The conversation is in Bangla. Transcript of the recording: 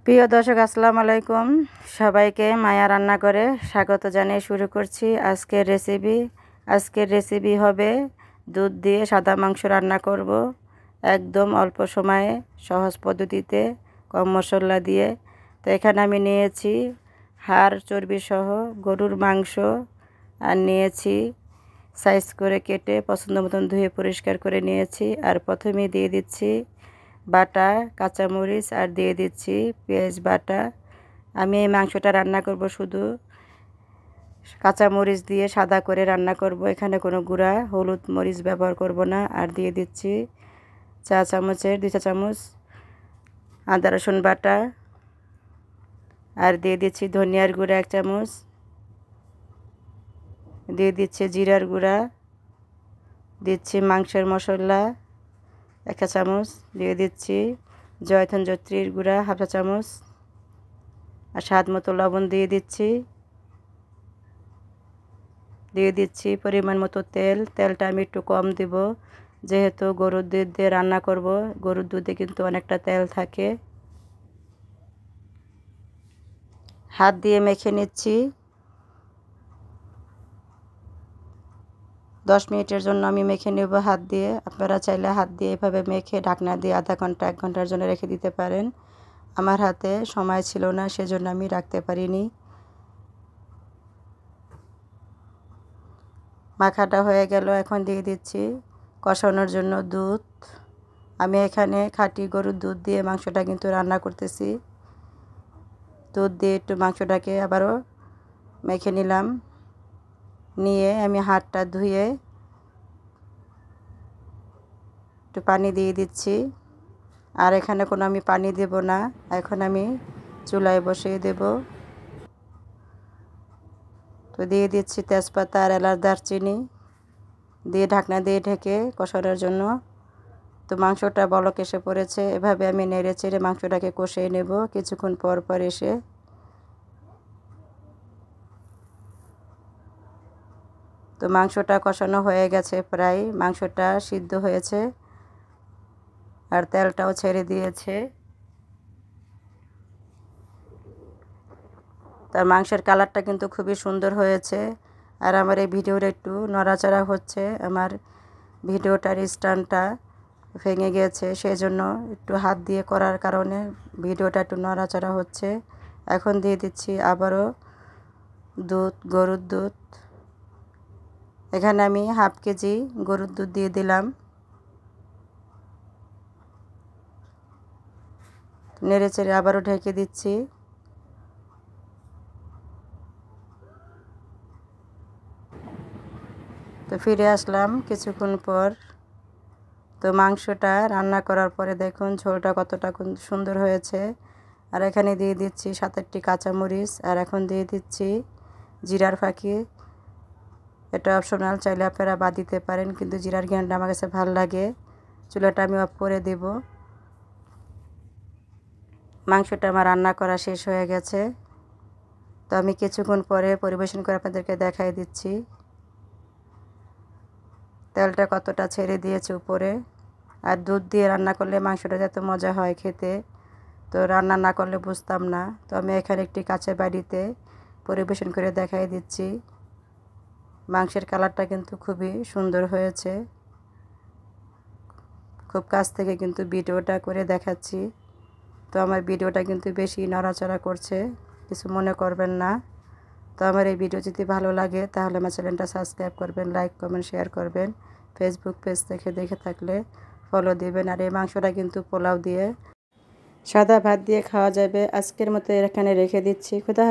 প্রিয় দর্শক, আসসালামু আলাইকুম। সবাইকে মায়া রান্না করে স্বাগত জানিয়ে শুরু করছি আজকের রেসিপি হবে দুধ দিয়ে সাদা মাংস রান্না করব, একদম অল্প সময়ে সহজ পদ্ধতিতে, কম মশলা দিয়ে। তো এখানে আমি নিয়েছি হাড় চর্বি সহ গরুর মাংস, আর নিয়েছি সাইজ করে কেটে পছন্দ মতন ধুয়ে পরিষ্কার করে নিয়েছি। আর প্রথমেই দিয়ে দিচ্ছি বাটা কাঁচামরিচ, আর দিয়ে দিচ্ছি পেঁয়াজ বাটা। আমি এই মাংসটা রান্না করব শুধু কাঁচামরিচ দিয়ে সাদা করে রান্না করব, এখানে কোনো গুঁড়া হলুদ মরিচ ব্যবহার করব না। আর দিয়ে দিচ্ছি 2 চা চামচ আদা রসুন বাটা, আর দিয়ে দিচ্ছি ধনিয়ার গুঁড়া 1 চামচ, দিয়ে দিচ্ছি জিরার গুঁড়া, দিচ্ছি মাংসের মশলা 1 চা চামচ, দিয়ে দিচ্ছি জয়ত্রী জয়ত্রীর গুঁড়া 1/2 চা চামচ, আর স্বাদ মতো লবণ দিয়ে দিচ্ছি পরিমাণ মতো তেলটা আমি একটু কম দেব, যেহেতু গরুর দুধ দিয়ে রান্না করব। গরুর দুধে কিন্তু অনেকটা তেল থাকে। হাত দিয়ে মেখে নিচ্ছি। 10 মিনিটের জন্য আমি মেখে নেব হাত দিয়ে। আপনারা চাইলে হাত দিয়ে এভাবে মেখে ঢাকনা দিয়ে আধা ঘন্টা 1 ঘন্টার জন্য রেখে দিতে পারেন। আমার হাতে সময় ছিল না, সেজন্য আমি রাখতে পারিনি। মাখাটা হয়ে গেল, এখন দিয়ে দিচ্ছি কষানোর জন্য দুধ। আমি এখানে খাঁটি গরুর দুধ দিয়ে মাংসটা কিন্তু রান্না করতেছি। দুধ দিয়ে একটু মাংসটাকে আবারও মেখে নিলাম, নিয়ে আমি হাতটা ধুয়ে একটু পানি দিয়ে দিচ্ছি। আর এখানে কোনো আমি পানি দেব না, এখন আমি চুলায় বসিয়ে দেব। তো দিয়ে দিচ্ছি তেজপাতা আর এলাচ দারচিনি, দিয়ে ঢাকনা দিয়ে ঢেকে কষানোর জন্য। তো মাংসটা বলক এসে পড়েছে, এভাবে আমি নেড়ে চেড়ে মাংসটাকে কষিয়ে নেব কিছুক্ষণ পর পর এসে। তো মাংসটা কষানো হয়ে গেছে, প্রায় মাংসটা সিদ্ধ হয়েছে আর তেলটাও ছেড়ে দিয়েছে। তার মাংসের কালারটা কিন্তু খুবই সুন্দর হয়েছে। আর আমার এই ভিডিওটা একটু নড়াচড়া হচ্ছে, আমার ভিডিওটার স্ট্যান্ডটা ভেঙে গেছে, সেই জন্য একটু হাত দিয়ে করার কারণে ভিডিওটা একটু নড়াচড়া হচ্ছে। এখন দিয়ে দিচ্ছি আবারও গরুর দুধ। এখানে আমি 1/2 কেজি গরুর দুধ দিয়ে দিলাম, নেড়ে চেড়ে আবারও ঢেকে দিচ্ছি। তো ফিরে আসলাম কিছুক্ষণ পর। তো মাংসটা রান্না করার পরে দেখুন ঝোলটা কতটা সুন্দর হয়েছে। আর এখানে দিয়ে দিচ্ছি 7-8টি কাঁচামরিচ, আর এখন দিয়ে দিচ্ছি জিরার ফাঁকি। এটা অপশনাল, চাইলে আপনারা বাদ দিতে পারেন, কিন্তু জিরার ঘ্রাণটা আমার কাছে ভালো লাগে। চুলাটা আমি অফ করে দেব। মাংসটা আমার রান্না করা শেষ হয়ে গেছে। তো আমি কিছুক্ষণ পরে পরিবেশন করে আপনাদেরকে দেখাই দিচ্ছি তেলটা কতটা ছেড়ে দিয়েছে উপরে। আর দুধ দিয়ে রান্না করলে মাংসটা এত মজা হয় খেতে, তো রান্না না করলে বুঝতাম না। তো আমি এখানে একটি কাঁচের বাটিতে পরিবেশন করে দেখাই দিচ্ছি। মাংসের কালারটা কিন্তু খুবই সুন্দর হয়েছে। খুব কাছ থেকে কিন্তু ভিডিওটা করে দেখাচ্ছি। তো আমার ভিডিওটা কিন্তু বেশি নড়াচড়া করছে, কিছু মনে করবেন না। তো আমার এই ভিডিও যদি ভালো লাগে তাহলে আমার চ্যানেলটা সাবস্ক্রাইব করবেন, লাইক কমেন্ট শেয়ার করবেন। ফেসবুক পেজ থেকে দেখে থাকলে ফলো দিবেন। আর এই মাংসটা কিন্তু পোলাও দিয়ে সাদা ভাত দিয়ে খাওয়া যাবে। আজকের মতো এখানে রেখে দিচ্ছি। খুদা।